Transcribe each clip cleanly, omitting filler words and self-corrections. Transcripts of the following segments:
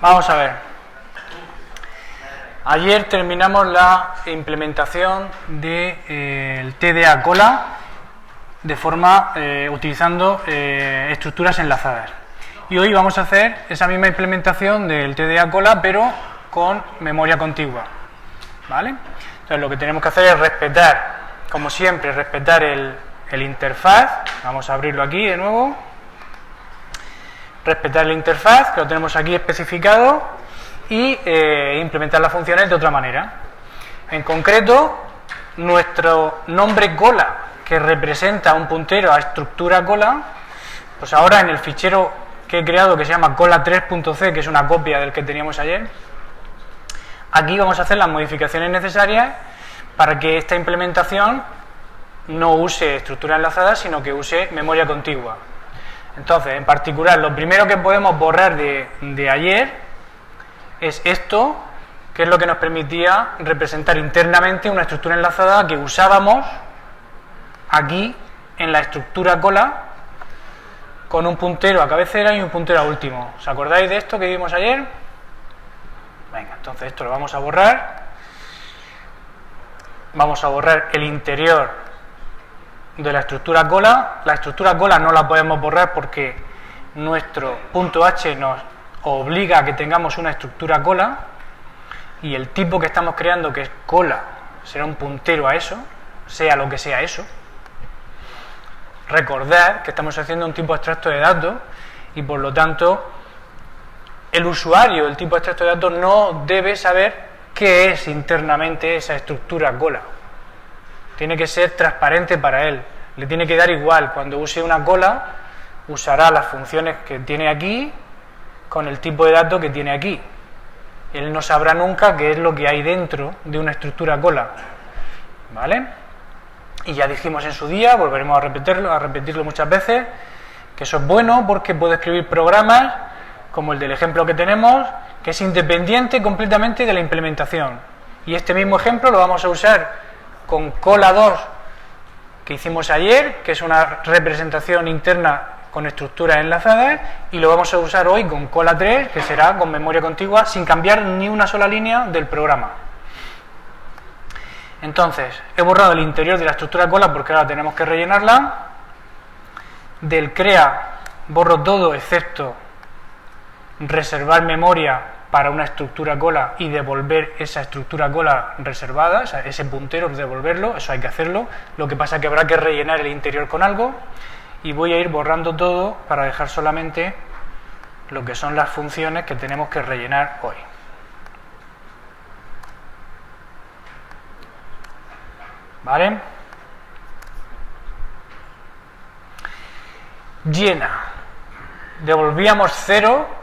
Vamos a ver. Ayer terminamos la implementación del TDA cola de forma utilizando estructuras enlazadas. Y hoy vamos a hacer esa misma implementación del TDA cola, pero con memoria contigua. ¿Vale? Entonces lo que tenemos que hacer es respetar, como siempre, respetar el interfaz. Vamos a abrirlo aquí de nuevo. Respetar el interfaz, que lo tenemos aquí especificado, y implementar las funciones de otra manera. En concreto, nuestro nombre cola, que representa un puntero a estructura cola, pues ahora en el fichero que he creado, que se llama cola3.c, que es una copia del que teníamos ayer, aquí vamos a hacer las modificaciones necesarias para que esta implementación no use estructura enlazada, sino que use memoria contigua. Entonces, en particular, lo primero que podemos borrar de ayer es esto, que es lo que nos permitía representar internamente una estructura enlazada que usábamos aquí en la estructura cola, con un puntero a cabecera y un puntero a último. ¿Os acordáis de esto que vimos ayer? Venga, entonces esto lo vamos a borrar. Vamos a borrar el interior de la estructura cola. La estructura cola no la podemos borrar porque nuestro punto H nos obliga a que tengamos una estructura cola, y el tipo que estamos creando, que es cola, será un puntero a eso, sea lo que sea eso. Recordad que estamos haciendo un tipo abstracto de datos y por lo tanto el usuario del tipo abstracto de datos no debe saber qué es internamente esa estructura cola. Tiene que ser transparente para él, le tiene que dar igual. Cuando use una cola, usará las funciones que tiene aquí con el tipo de datos que tiene aquí. Él no sabrá nunca qué es lo que hay dentro de una estructura cola. ¿Vale? Y ya dijimos en su día, volveremos a repetirlo muchas veces, que eso es bueno porque puede escribir programas, como el del ejemplo que tenemos, que es independiente completamente de la implementación. Y este mismo ejemplo lo vamos a usar con cola 2 que hicimos ayer, que es una representación interna con estructuras enlazadas, y lo vamos a usar hoy con cola 3, que será con memoria contigua, sin cambiar ni una sola línea del programa. Entonces, he borrado el interior de la estructura cola porque ahora tenemos que rellenarla. Del crea borro todo excepto reservar memoria para una estructura cola y devolver esa estructura cola reservada, ese puntero, devolverlo, eso hay que hacerlo. Lo que pasa es que habrá que rellenar el interior con algo, y voy a ir borrando todo para dejar solamente lo que son las funciones que tenemos que rellenar hoy. ¿Vale? Llena. Devolvíamos 0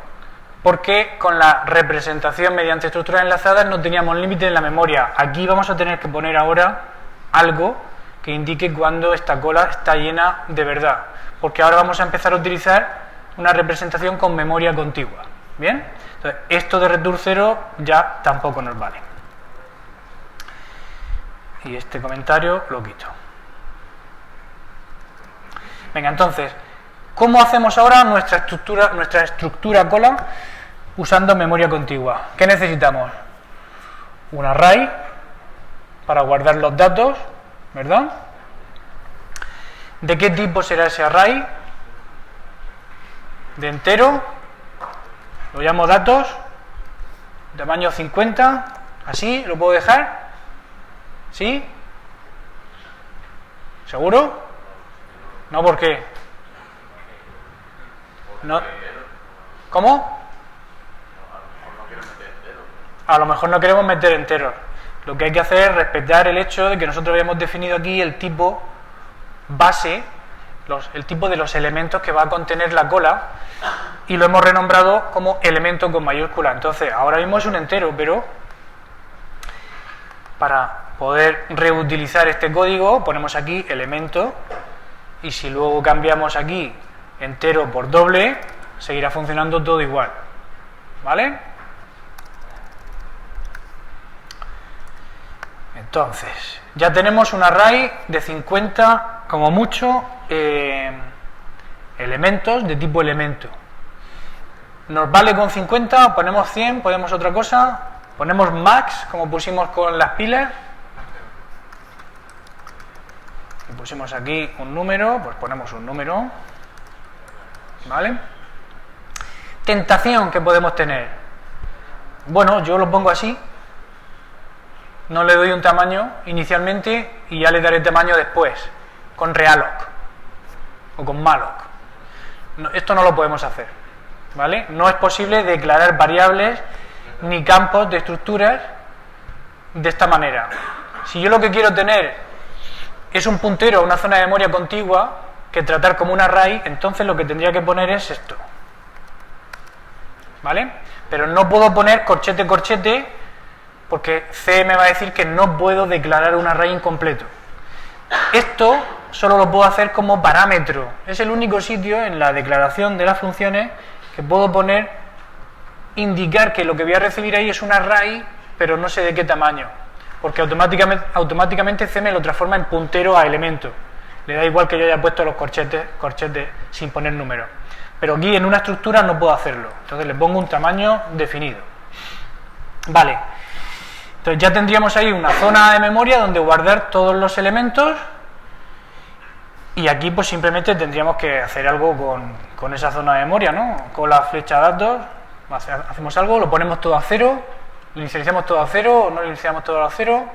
porque con la representación mediante estructuras enlazadas no teníamos límite en la memoria. Aquí vamos a tener que poner ahora algo que indique cuando esta cola está llena de verdad, porque ahora vamos a empezar a utilizar una representación con memoria contigua. ¿Bien? Entonces, esto de return 0 ya tampoco nos vale. Y este comentario lo quito. Venga, entonces, ¿cómo hacemos ahora nuestra estructura cola usando memoria contigua? ¿Qué necesitamos? Un array para guardar los datos, ¿verdad? ¿De qué tipo será ese array? De entero. Lo llamo datos. Tamaño 50. ¿Así? ¿Lo puedo dejar? ¿Sí? ¿Seguro? No, ¿por qué? No. ¿Cómo? A lo mejor no queremos meter enteros. Lo que hay que hacer es respetar el hecho de que nosotros habíamos definido aquí el tipo base, el tipo de los elementos que va a contener la cola, y lo hemos renombrado como elemento con mayúscula. Entonces, ahora mismo es un entero, pero para poder reutilizar este código ponemos aquí elemento, y si luego cambiamos aquí entero por doble, seguirá funcionando todo igual. ¿Vale? Entonces, ya tenemos un array de 50, como mucho, elementos de tipo elemento. ¿Nos vale con 50? ¿Ponemos 100? ¿Ponemos otra cosa? ¿Ponemos max, como pusimos con las pilas? Y pusimos aquí un número, pues ponemos un número. ¿Vale? Tentación que podemos tener. Bueno, yo lo pongo así. No le doy un tamaño inicialmente y ya le daré tamaño después, con realloc o con malloc. No, esto no lo podemos hacer, ¿vale? No es posible declarar variables ni campos de estructuras de esta manera. Si yo lo que quiero tener es un puntero a una zona de memoria contigua que tratar como un array, entonces lo que tendría que poner es esto, ¿vale? Pero no puedo poner corchete, corchete, porque C me va a decir que no puedo declarar un array incompleto. Esto solo lo puedo hacer como parámetro. Es el único sitio en la declaración de las funciones que puedo poner, indicar que lo que voy a recibir ahí es un array, pero no sé de qué tamaño, porque automáticamente C me lo transforma en puntero a elemento. Le da igual que yo haya puesto los corchetes sin poner números. Pero aquí en una estructura no puedo hacerlo. Entonces le pongo un tamaño definido. Vale. Entonces ya tendríamos ahí una zona de memoria donde guardar todos los elementos. Y aquí pues simplemente tendríamos que hacer algo con esa zona de memoria, ¿no? Con la flecha datos, hacemos algo, lo ponemos todo a cero, lo inicializamos todo a cero o no lo iniciamos todo a cero.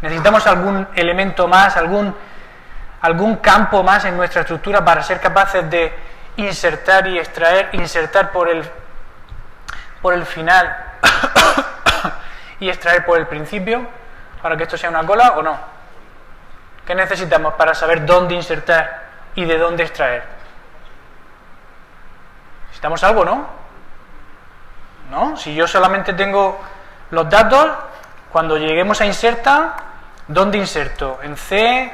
Necesitamos algún elemento más, algún campo más en nuestra estructura para ser capaces de insertar y extraer, insertar por el final y extraer por el principio, para que esto sea una cola o no. ¿Qué necesitamos para saber dónde insertar y de dónde extraer? Necesitamos algo, ¿no? ¿No? Si yo solamente tengo los datos, cuando lleguemos a inserta, ¿dónde inserto? En C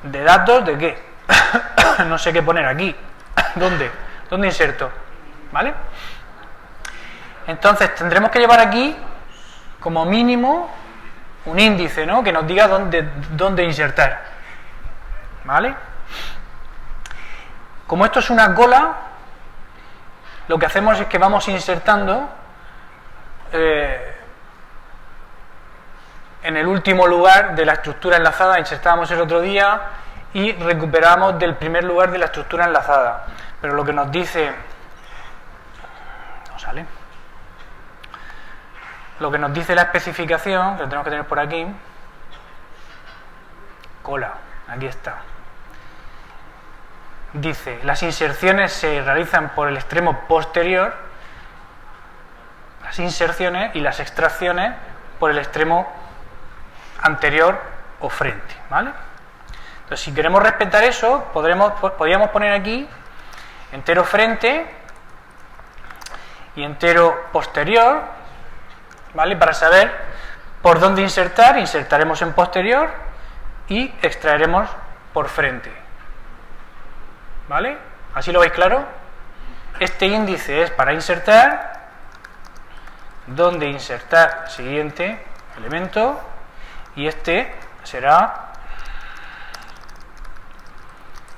de datos, ¿de qué? No sé qué poner aquí. ¿Dónde inserto? ¿Vale? Entonces tendremos que llevar aquí como mínimo un índice, ¿no? Que nos diga dónde insertar. ¿Vale? Como esto es una cola, lo que hacemos es que vamos insertando en el último lugar de la estructura enlazada. Insertábamos el otro día y recuperamos del primer lugar de la estructura enlazada. Pero lo que nos dice... no sale. Lo que nos dice la especificación, que lo tenemos que tener por aquí, cola, aquí está. Dice, las inserciones se realizan por el extremo posterior, las inserciones, y las extracciones por el extremo anterior o frente, ¿vale? Entonces, si queremos respetar eso, podríamos poner aquí entero frente y entero posterior, ¿vale? Para saber por dónde insertar, insertaremos en posterior y extraeremos por frente, ¿vale? ¿Así lo veis claro? Este índice es para insertar, dónde insertar siguiente elemento, y este será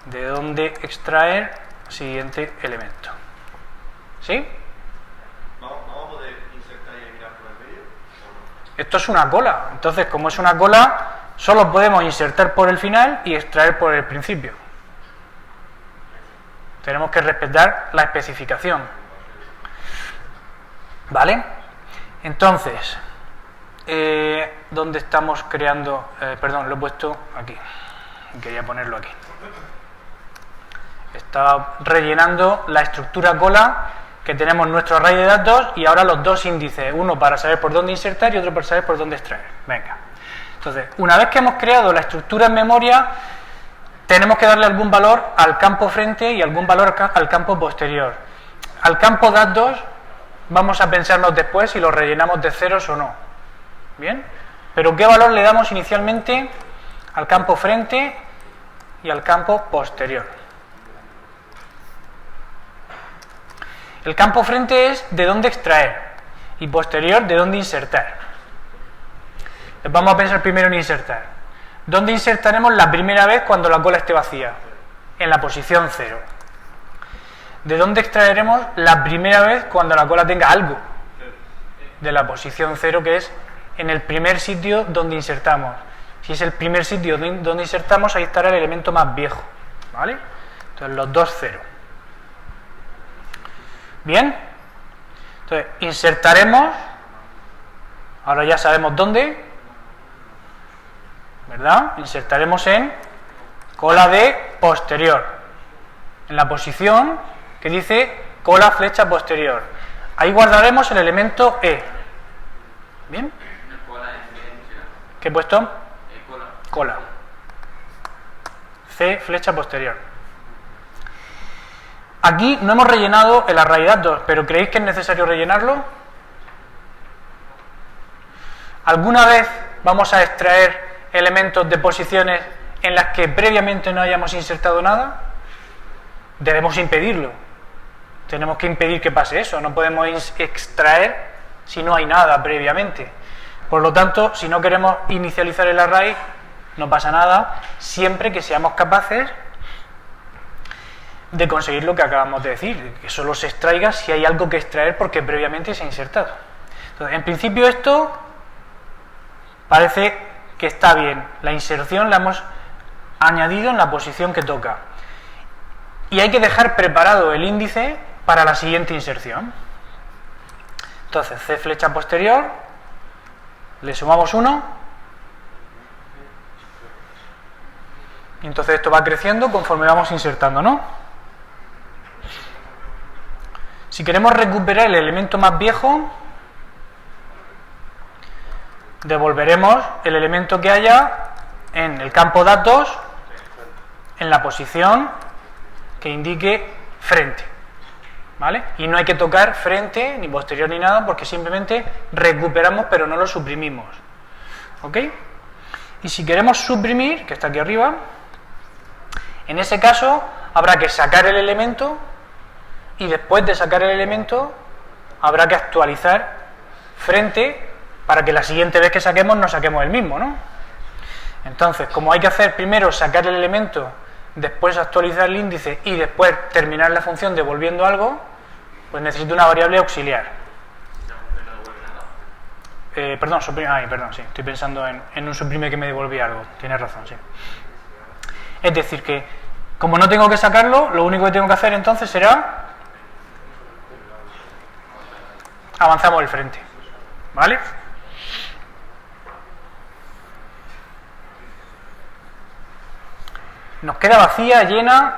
de dónde extraer siguiente elemento. ¿Sí? ¿Vamos a poder insertar y eliminar por el medio? Esto es una cola, entonces como es una cola, solo podemos insertar por el final y extraer por el principio. Tenemos que respetar la especificación. ¿Vale? Entonces, ¿dónde estamos creando? Perdón, lo he puesto aquí. Quería ponerlo aquí. Estaba rellenando la estructura cola que tenemos en nuestro array de datos y ahora los dos índices, uno para saber por dónde insertar y otro para saber por dónde extraer. Venga. Entonces, una vez que hemos creado la estructura en memoria, tenemos que darle algún valor al campo frente y algún valor al campo posterior. Al campo datos vamos a pensarnos después si lo rellenamos de ceros o no. ¿Bien? Pero ¿qué valor le damos inicialmente al campo frente y al campo posterior? El campo frente es de dónde extraer y posterior de dónde insertar. Vamos a pensar primero en insertar. ¿Dónde insertaremos la primera vez cuando la cola esté vacía? En la posición 0. ¿De dónde extraeremos la primera vez cuando la cola tenga algo? De la posición 0, que es en el primer sitio donde insertamos. Si es el primer sitio donde insertamos, ahí estará el elemento más viejo, ¿vale? Entonces los dos 0. ¿Bien? Entonces insertaremos, ahora ya sabemos dónde, ¿verdad? Insertaremos en cola de posterior, en la posición que dice cola flecha posterior. Ahí guardaremos el elemento E. ¿Bien? ¿Qué he puesto? Cola. C, flecha posterior. Aquí no hemos rellenado el array datos, pero ¿creéis que es necesario rellenarlo? ¿Alguna vez vamos a extraer elementos de posiciones en las que previamente no hayamos insertado nada? Debemos impedirlo. Tenemos que impedir que pase eso. No podemos extraer si no hay nada previamente. Por lo tanto, si no queremos inicializar el array, no pasa nada, siempre que seamos capaces de conseguir lo que acabamos de decir, que solo se extraiga si hay algo que extraer porque previamente se ha insertado. Entonces, en principio esto parece que está bien. La inserción la hemos añadido en la posición que toca. Y hay que dejar preparado el índice para la siguiente inserción. Entonces, C flecha posterior, le sumamos 1, y entonces esto va creciendo conforme vamos insertando, ¿no? Si queremos recuperar el elemento más viejo, devolveremos el elemento que haya en el campo datos en la posición que indique frente, ¿vale? Y no hay que tocar frente ni posterior ni nada porque simplemente recuperamos pero no lo suprimimos, ¿ok? Y si queremos suprimir, que está aquí arriba, en ese caso habrá que sacar el elemento y después de sacar el elemento habrá que actualizar frente para que la siguiente vez que saquemos no saquemos el mismo, ¿no? Entonces, como hay que hacer primero sacar el elemento, después actualizar el índice y después terminar la función devolviendo algo, pues necesito una variable auxiliar. Perdón, sí, estoy pensando en un suprime que me devolvía algo, tienes razón, sí. Es decir que, como no tengo que sacarlo, lo único que tengo que hacer entonces será avanzamos el frente, ¿vale? Nos queda vacía, llena.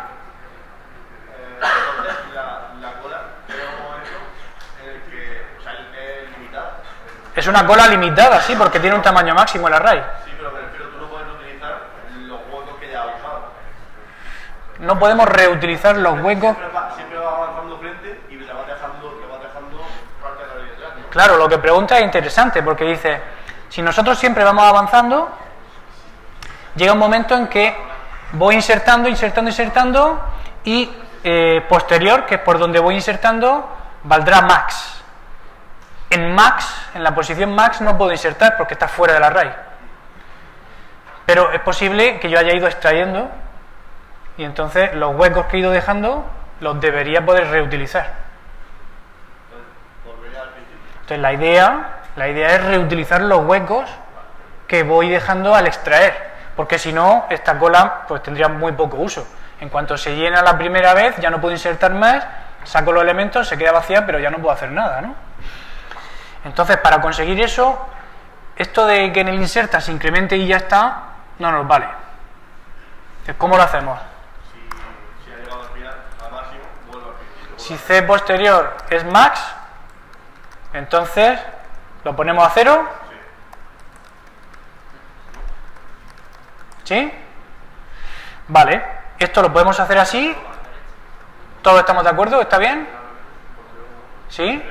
Entonces, la cola, ¿cómo es eso? En el que, o sea, es limitada. Es una cola limitada, sí, porque tiene un tamaño máximo el array. Sí, pero me refiero, tú no puedes utilizar los huecos que ya has usado. No podemos reutilizar los huecos. Siempre va avanzando frente y le vas dejando parte de la línea detrás, ¿no? Claro, lo que pregunta es interesante, porque dice, si nosotros siempre vamos avanzando, llega un momento en que voy insertando y posterior, que es por donde voy insertando, valdrá max. En max, en la posición max no puedo insertar porque está fuera del array. Pero es posible que yo haya ido extrayendo y entonces los huecos que he ido dejando los debería poder reutilizar. Entonces la idea es reutilizar los huecos que voy dejando al extraer, porque si no, esta cola pues tendría muy poco uso. En cuanto se llena la primera vez, ya no puedo insertar más, saco los elementos, se queda vacía, pero ya no puedo hacer nada, ¿no? Entonces, para conseguir eso, esto de que en el inserta se incremente y ya está, no nos vale. Entonces, ¿cómo lo hacemos? Si ha llegado al final, a máximo, vuelvo al principio. Si C posterior es max, entonces lo ponemos a 0. ¿Sí? Vale, esto lo podemos hacer así. ¿Todos estamos de acuerdo? ¿Está bien? ¿Sí?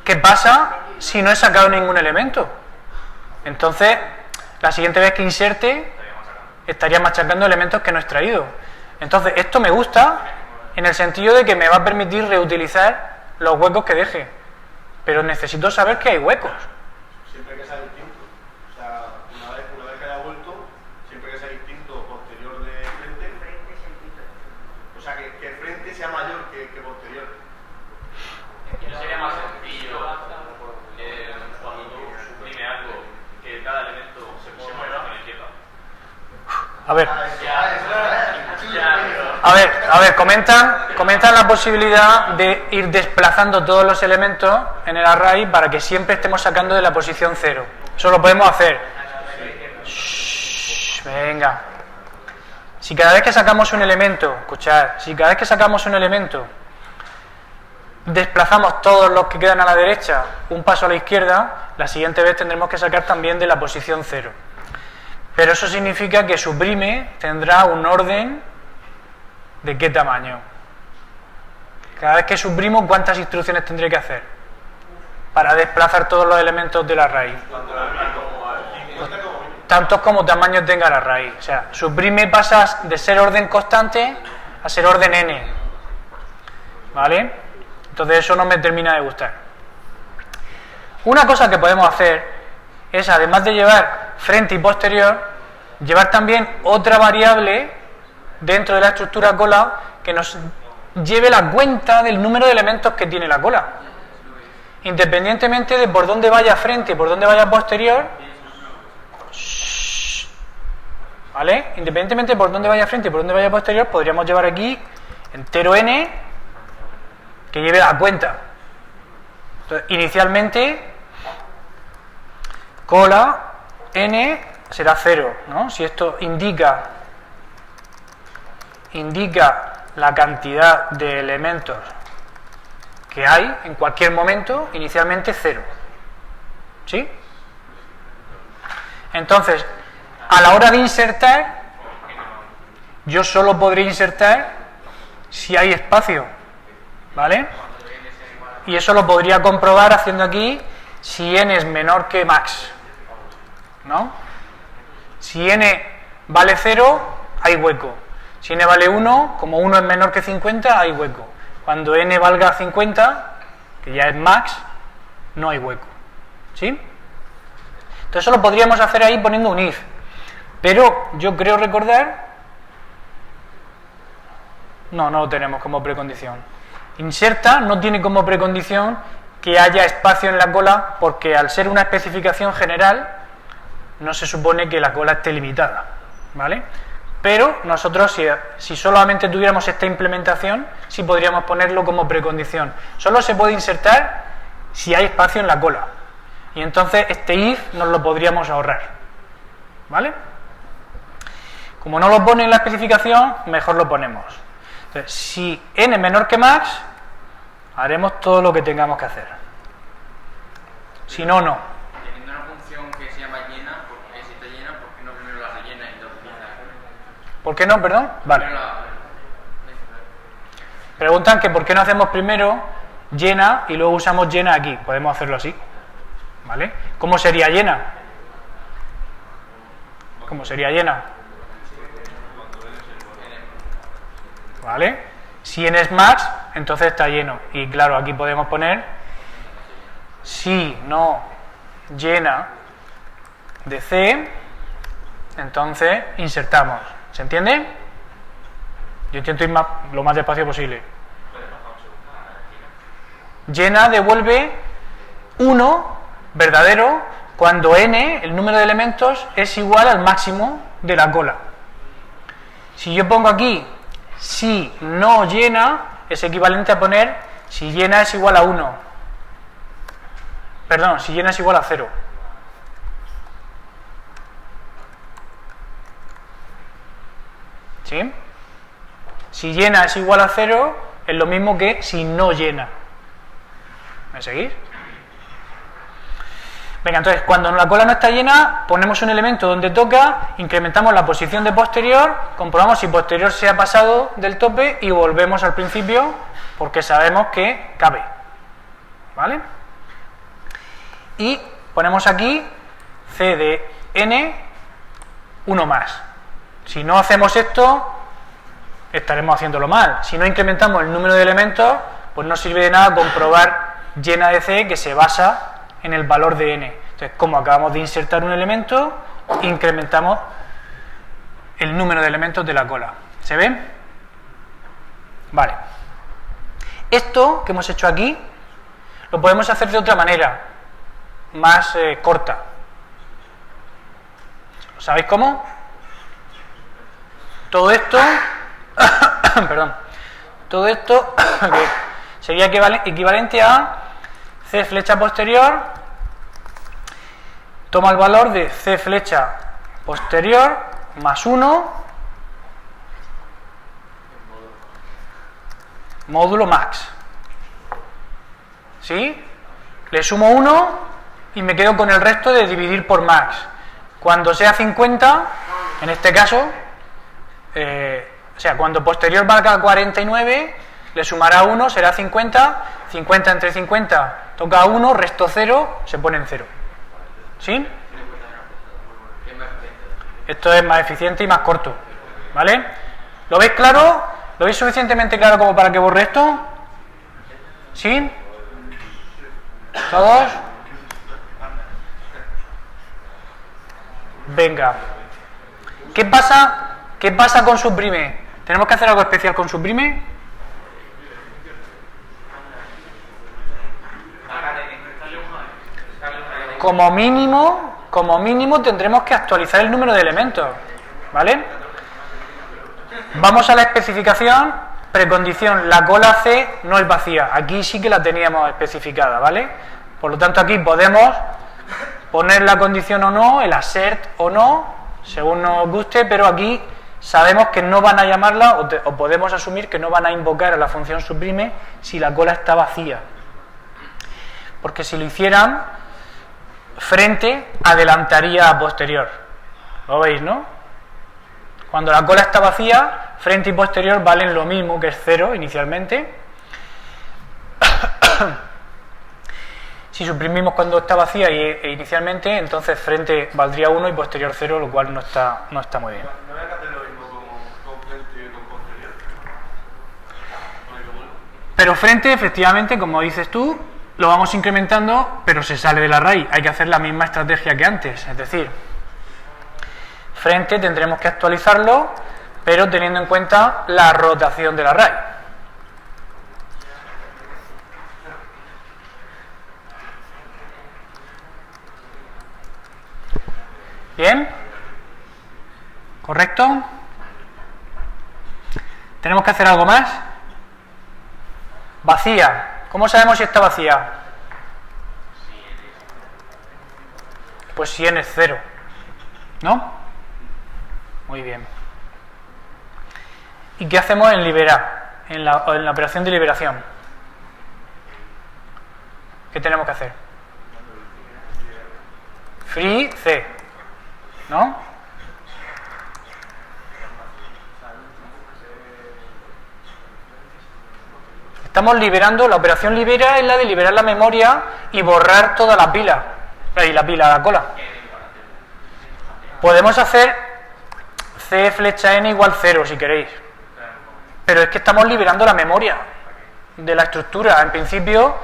¿Qué pasa si no he sacado ningún elemento? Entonces, la siguiente vez que inserte, estaría machacando elementos que no he extraído. Entonces, esto me gusta en el sentido de que me va a permitir reutilizar los huecos que deje, pero necesito saber que hay huecos. Siempre que sale el tiempo, o sea, una A ver. A ver, comentan la posibilidad de ir desplazando todos los elementos en el array para que siempre estemos sacando de la posición 0. Eso lo podemos hacer. Shhh, venga. Si cada vez que sacamos un elemento, escuchad, si cada vez que sacamos un elemento desplazamos todos los que quedan a la derecha un paso a la izquierda, la siguiente vez tendremos que sacar también de la posición 0. Pero eso significa que suprime tendrá un orden ¿de qué tamaño? Cada vez que suprimo, ¿cuántas instrucciones tendré que hacer para desplazar todos los elementos de la raíz? Tantos como tamaño tenga la raíz. O sea, suprime pasa de ser orden constante a ser orden n. ¿Vale? Entonces eso no me termina de gustar. Una cosa que podemos hacer es, además de llevar frente y posterior, llevar también otra variable dentro de la estructura cola que nos lleve la cuenta del número de elementos que tiene la cola. Independientemente de por dónde vaya frente y por dónde vaya posterior, ¿vale? Independientemente de por dónde vaya frente y por dónde vaya posterior, podríamos llevar aquí entero n que lleve la cuenta. Entonces, inicialmente, cola n será 0, ¿no? Si esto indica la cantidad de elementos que hay en cualquier momento, inicialmente 0. ¿Sí? Entonces, a la hora de insertar, yo solo podré insertar si hay espacio, ¿vale? Y eso lo podría comprobar haciendo aquí si n es menor que max, ¿no? Si n vale 0, hay hueco. Si n vale 1, como 1 es menor que 50, hay hueco. Cuando n valga 50, que ya es max, no hay hueco. ¿Sí? Entonces eso lo podríamos hacer ahí poniendo un if. Pero yo creo recordar... No lo tenemos como precondición. Inserta no tiene como precondición que haya espacio en la cola, porque al ser una especificación general, no se supone que la cola esté limitada, ¿vale? Pero nosotros, si solamente tuviéramos esta implementación, sí podríamos ponerlo como precondición. Solo se puede insertar si hay espacio en la cola. Y entonces este if nos lo podríamos ahorrar, ¿vale? Como no lo pone en la especificación, mejor lo ponemos. Entonces, si n es menor que max, haremos todo lo que tengamos que hacer. Si no, no. Teniendo una función que se llama llena, porque si está llena, ¿por qué no primero la rellena y luego llena? ¿Por qué no? Perdón. Vale. Preguntan que por qué no hacemos primero llena y luego usamos llena aquí. Podemos hacerlo así, ¿vale? ¿Cómo sería llena? ¿Cómo sería llena? ¿Vale? Si n es max, entonces está lleno. Y claro, aquí podemos poner si no llena de C, entonces insertamos. ¿Se entiende? Yo intento ir lo más despacio posible. Llena devuelve 1 verdadero cuando n, el número de elementos, es igual al máximo de la cola. Si yo pongo aquí si no llena, es equivalente a poner si llena es igual a 1. Perdón, si llena es igual a 0. ¿Sí? Si llena es igual a 0, es lo mismo que si no llena. ¿Me seguís? Venga, entonces, cuando la cola no está llena, ponemos un elemento donde toca, incrementamos la posición de posterior, comprobamos si posterior se ha pasado del tope y volvemos al principio, porque sabemos que cabe. ¿Vale? Y ponemos aquí C de n 1 más. Si no hacemos esto, estaremos haciéndolo mal. Si no incrementamos el número de elementos, pues no sirve de nada comprobar llena de C, que se basa en el valor de n. Entonces, como acabamos de insertar un elemento, incrementamos el número de elementos de la cola. ¿Se ve? Vale. Esto que hemos hecho aquí lo podemos hacer de otra manera, más corta. ¿Sabéis cómo? Todo esto, perdón, todo esto que sería equivalente a C flecha posterior, toma el valor de C flecha posterior más 1 módulo max. ¿Sí? Le sumo 1 y me quedo con el resto de dividir por max. Cuando sea 50, en este caso, o sea, cuando posterior valga 49, le sumará 1, será 50, 50 entre 50 toca 1, resto 0, se pone en 0. ¿Sí? Esto es más eficiente y más corto, ¿vale? ¿Lo veis claro? ¿Lo veis suficientemente claro como para que borre esto? ¿Sí? ¿Todos? Venga. ¿Qué pasa con suprime? ¿Tenemos que hacer algo especial con suprime? Como mínimo tendremos que actualizar el número de elementos, ¿vale? Vamos a la especificación, precondición, la cola C no es vacía. Aquí sí que la teníamos especificada, ¿vale? Por lo tanto, aquí podemos poner la condición o no, el assert o no, según nos guste, pero aquí sabemos que no van a llamarla, o podemos asumir que no van a invocar a la función suprime si la cola está vacía. Porque si lo hicieran, frente adelantaría a posterior. ¿Lo veis, no? Cuando la cola está vacía, frente y posterior valen lo mismo, que es 0 inicialmente. Si suprimimos cuando está vacía e inicialmente, entonces frente valdría 1 y posterior 0, lo cual no está muy bien. ¿No había que hacer lo mismo con frente y con posterior? Pero frente, efectivamente, como dices tú, lo vamos incrementando, pero se sale de la raíz. Hay que hacer la misma estrategia que antes, es decir, frente tendremos que actualizarlo, pero teniendo en cuenta la rotación de la raíz. ¿Bien? ¿Correcto? ¿Tenemos que hacer algo más? Vacía. ¿Cómo sabemos si está vacía? Pues si n es 0, ¿no? Muy bien. ¿Y qué hacemos en liberar? En la operación de liberación. ¿Qué tenemos que hacer? Free C, ¿no? Estamos liberando, la operación libera es la de liberar la memoria y borrar toda la pila. Y la cola. Podemos hacer C flecha n igual 0 si queréis. Pero es que estamos liberando la memoria de la estructura. En principio,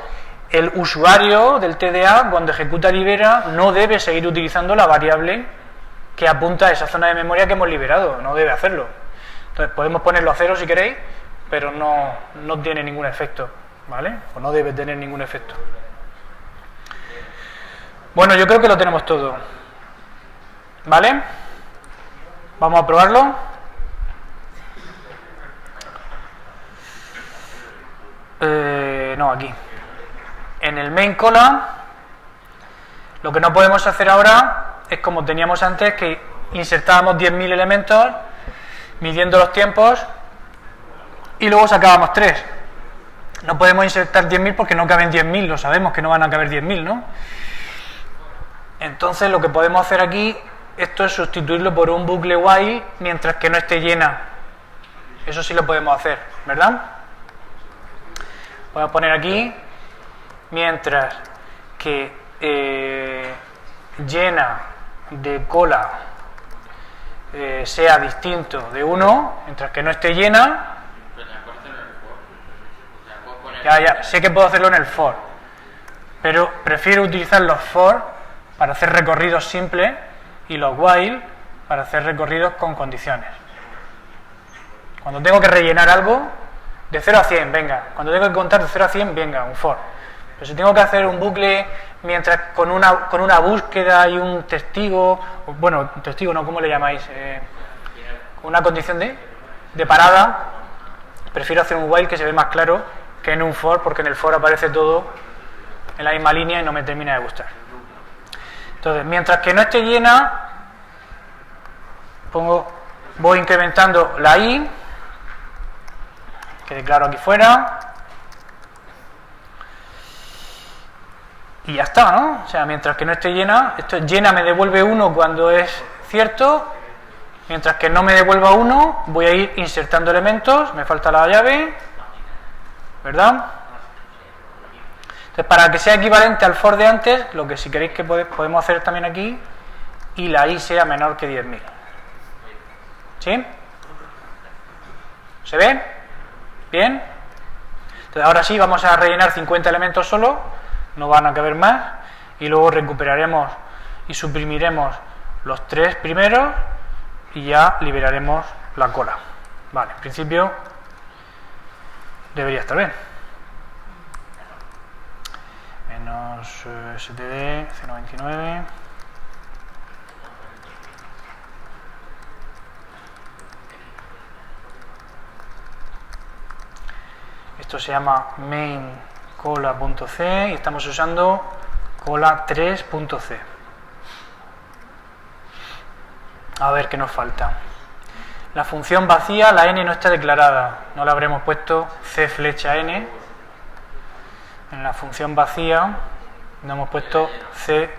el usuario del TDA, cuando ejecuta libera, no debe seguir utilizando la variable que apunta a esa zona de memoria que hemos liberado. No debe hacerlo. Entonces podemos ponerlo a 0 si queréis, pero no tiene ningún efecto, ¿vale? O no debe tener ningún efecto. Bueno, yo creo que lo tenemos todo, ¿vale? Vamos a probarlo. No, aquí. En el main column, lo que no podemos hacer ahora es como teníamos antes, que insertábamos 10.000 elementos, midiendo los tiempos, y luego sacábamos 3. No podemos insertar 10.000 porque no caben 10.000, lo sabemos que no van a caber 10.000, ¿no? Entonces lo que podemos hacer aquí, esto es sustituirlo por un bucle while mientras que no esté llena. Eso sí lo podemos hacer, ¿verdad? Voy a poner aquí, mientras que llena de cola sea distinto de 1, mientras que no esté llena. Ya, sé que puedo hacerlo en el for, pero prefiero utilizar los for para hacer recorridos simples y los while para hacer recorridos con condiciones. Cuando tengo que rellenar algo, de 0 a 100, venga. Cuando tengo que contar de 0 a 100, venga, un for. Pero si tengo que hacer un bucle mientras con una búsqueda y un testigo, bueno, testigo no, ¿cómo le llamáis? con una condición de parada, prefiero hacer un while que se ve más claro que en un for, porque en el for aparece todo en la misma línea y no me termina de gustar. Entonces, mientras que no esté llena, voy incrementando la i, que declaro aquí fuera, y ya está, ¿no? O sea, mientras que no esté llena, esto llena me devuelve 1 cuando es cierto, mientras que no me devuelva 1, voy a ir insertando elementos, me falta la llave, ¿verdad? Entonces, para que sea equivalente al for de antes, lo que si queréis que podemos hacer también aquí, y la i sea menor que 10.000. ¿Sí? ¿Se ve? ¿Bien? Entonces, ahora sí, vamos a rellenar 50 elementos solo, no van a caber más, y luego recuperaremos y suprimiremos los 3 primeros y ya liberaremos la cola. Vale, en principio debería estar bien. Menos std 0.29. Esto se llama main cola.c y estamos usando cola 3.c. A ver qué nos falta. La función vacía, la n no está declarada, no la habremos puesto c flecha n. En la función vacía no hemos puesto c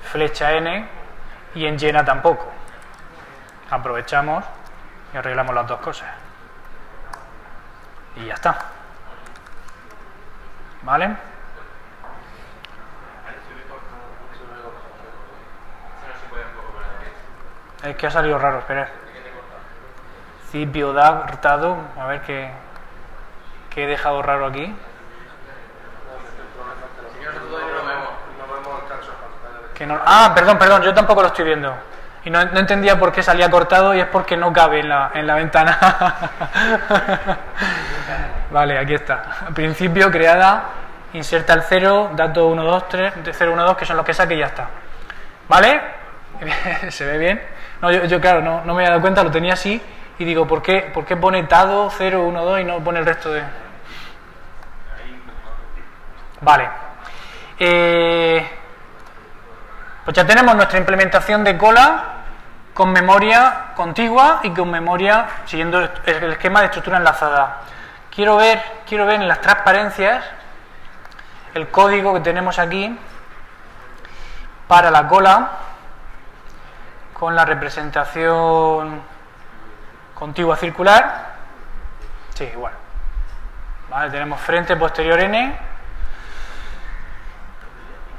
flecha n y en llena tampoco. Aprovechamos y arreglamos las dos cosas. Y ya está. ¿Vale? Es que ha salido raro, esperad. Cipio dado, a ver qué he dejado raro aquí. Que no, perdón, yo tampoco lo estoy viendo. Y no entendía por qué salía cortado y es porque no cabe en la ventana. Vale, aquí está. Al principio creada, inserta el 0, datos 1, 2, 3, de 0, 1, 2, que son los que saque y ya está. ¿Vale? ¿Se ve bien? No, yo claro, no me había dado cuenta, lo tenía así y digo, ¿por qué pone dado 0, 1, 2 y no pone el resto de...? Vale. Pues ya tenemos nuestra implementación de cola con memoria contigua y con memoria siguiendo el esquema de estructura enlazada. Quiero ver en las transparencias el código que tenemos aquí para la cola con la representación contigua circular. Sí, igual. Vale, tenemos frente, posterior, n.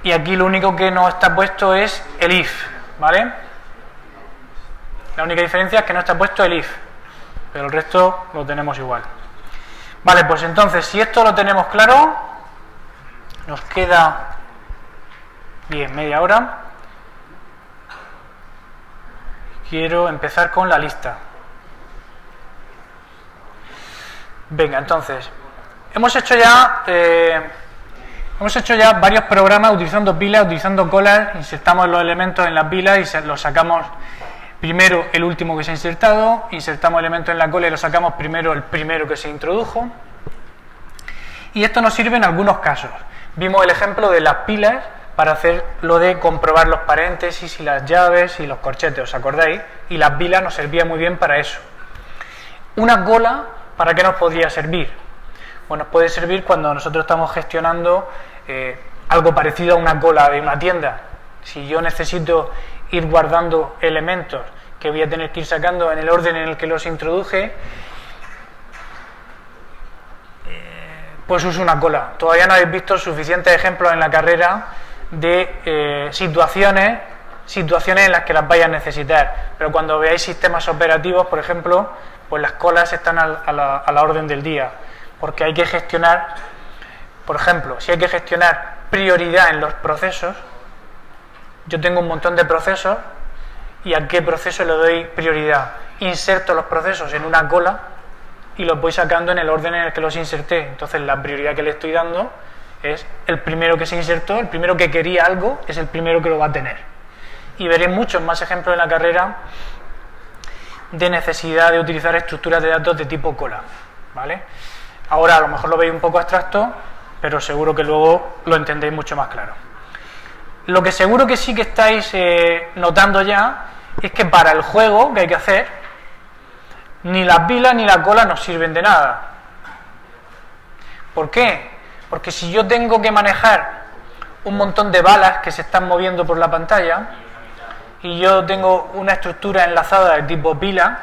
Y aquí lo único que no está puesto es el if, ¿vale? La única diferencia es que no está puesto el if, pero el resto lo tenemos igual. Vale, pues entonces, si esto lo tenemos claro, nos queda bien media hora. Quiero empezar con la lista. Venga, entonces, hemos hecho ya varios programas utilizando pilas, utilizando colas, insertamos los elementos en las pilas y los sacamos primero el último que se ha insertado, insertamos elementos en la cola y lo sacamos primero el primero que se introdujo. Y esto nos sirve en algunos casos. Vimos el ejemplo de las pilas para hacer lo de comprobar los paréntesis y las llaves y los corchetes, ¿os acordáis? Y las pilas nos servía muy bien para eso. Una cola, ¿para qué nos podría servir? Bueno, nos puede servir cuando nosotros estamos gestionando algo parecido a una cola de una tienda. Si yo necesito ir guardando elementos que voy a tener que ir sacando en el orden en el que los introduje, pues uso una cola. Todavía no habéis visto suficientes ejemplos en la carrera de situaciones en las que las vais a necesitar, pero cuando veáis sistemas operativos, por ejemplo, pues las colas están a la orden del día, porque hay que gestionar, por ejemplo, si hay que gestionar prioridad en los procesos, yo tengo un montón de procesos y a qué proceso le doy prioridad. Inserto los procesos en una cola y los voy sacando en el orden en el que los inserté. Entonces la prioridad que le estoy dando es el primero que se insertó, el primero que quería algo es el primero que lo va a tener. Y veréis muchos más ejemplos en la carrera de necesidad de utilizar estructuras de datos de tipo cola, ¿vale? Ahora a lo mejor lo veis un poco abstracto, pero seguro que luego lo entendéis mucho más claro. Lo que seguro que sí que estáis notando ya es que para el juego que hay que hacer, ni las vilas ni la cola nos sirven de nada. ¿Por qué? Porque si yo tengo que manejar un montón de balas que se están moviendo por la pantalla y yo tengo una estructura enlazada de tipo pila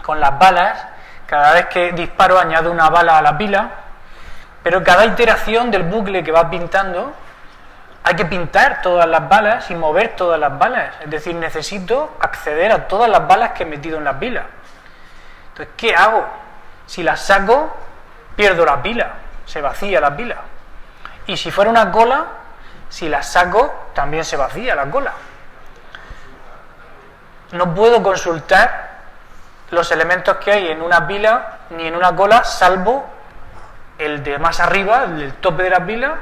con las balas, cada vez que disparo añado una bala a la pila, pero cada iteración del bucle que va pintando hay que pintar todas las balas y mover todas las balas, es decir, necesito acceder a todas las balas que he metido en la pila. Entonces, ¿qué hago? Si las saco, pierdo la pila, se vacía la pila. Y si fuera una cola, si las saco, también se vacía la cola. No puedo consultar los elementos que hay en una pila ni en una cola, salvo el de más arriba, el del tope de la pila,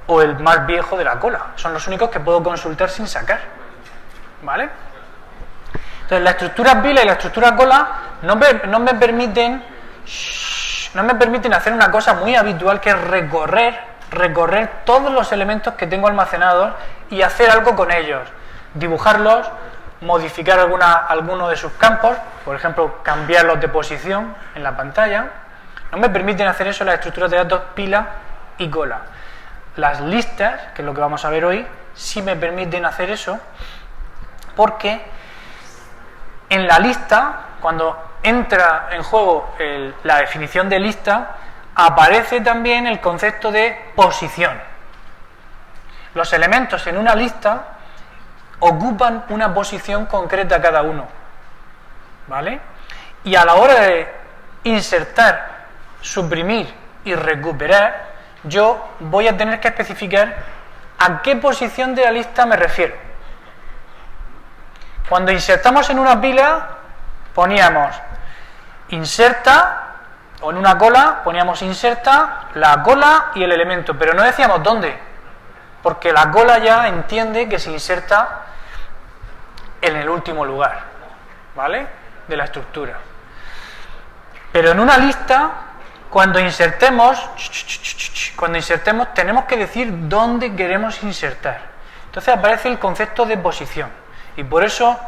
o el más viejo de la cola. Son los únicos que puedo consultar sin sacar, ¿vale? Entonces, la estructura pila y la estructura cola no me permiten hacer una cosa muy habitual, que es recorrer todos los elementos que tengo almacenados y hacer algo con ellos, dibujarlos, modificar alguno de sus campos, por ejemplo, cambiarlos de posición en la pantalla. No me permiten hacer eso las estructuras de datos pila y cola. Las listas, que es lo que vamos a ver hoy, sí me permiten hacer eso, porque en la lista, cuando entra en juego la definición de lista, aparece también el concepto de posición. Los elementos en una lista ocupan una posición concreta cada uno, ¿vale? Y a la hora de insertar, suprimir y recuperar, yo voy a tener que especificar a qué posición de la lista me refiero. Cuando insertamos en una pila, poníamos inserta, o en una cola poníamos inserta, la cola y el elemento, pero no decíamos dónde, porque la cola ya entiende que se inserta en el último lugar, ¿vale?, de la estructura. Pero en una lista, cuando insertemos tenemos que decir dónde queremos insertar. Entonces aparece el concepto de posición, y por eso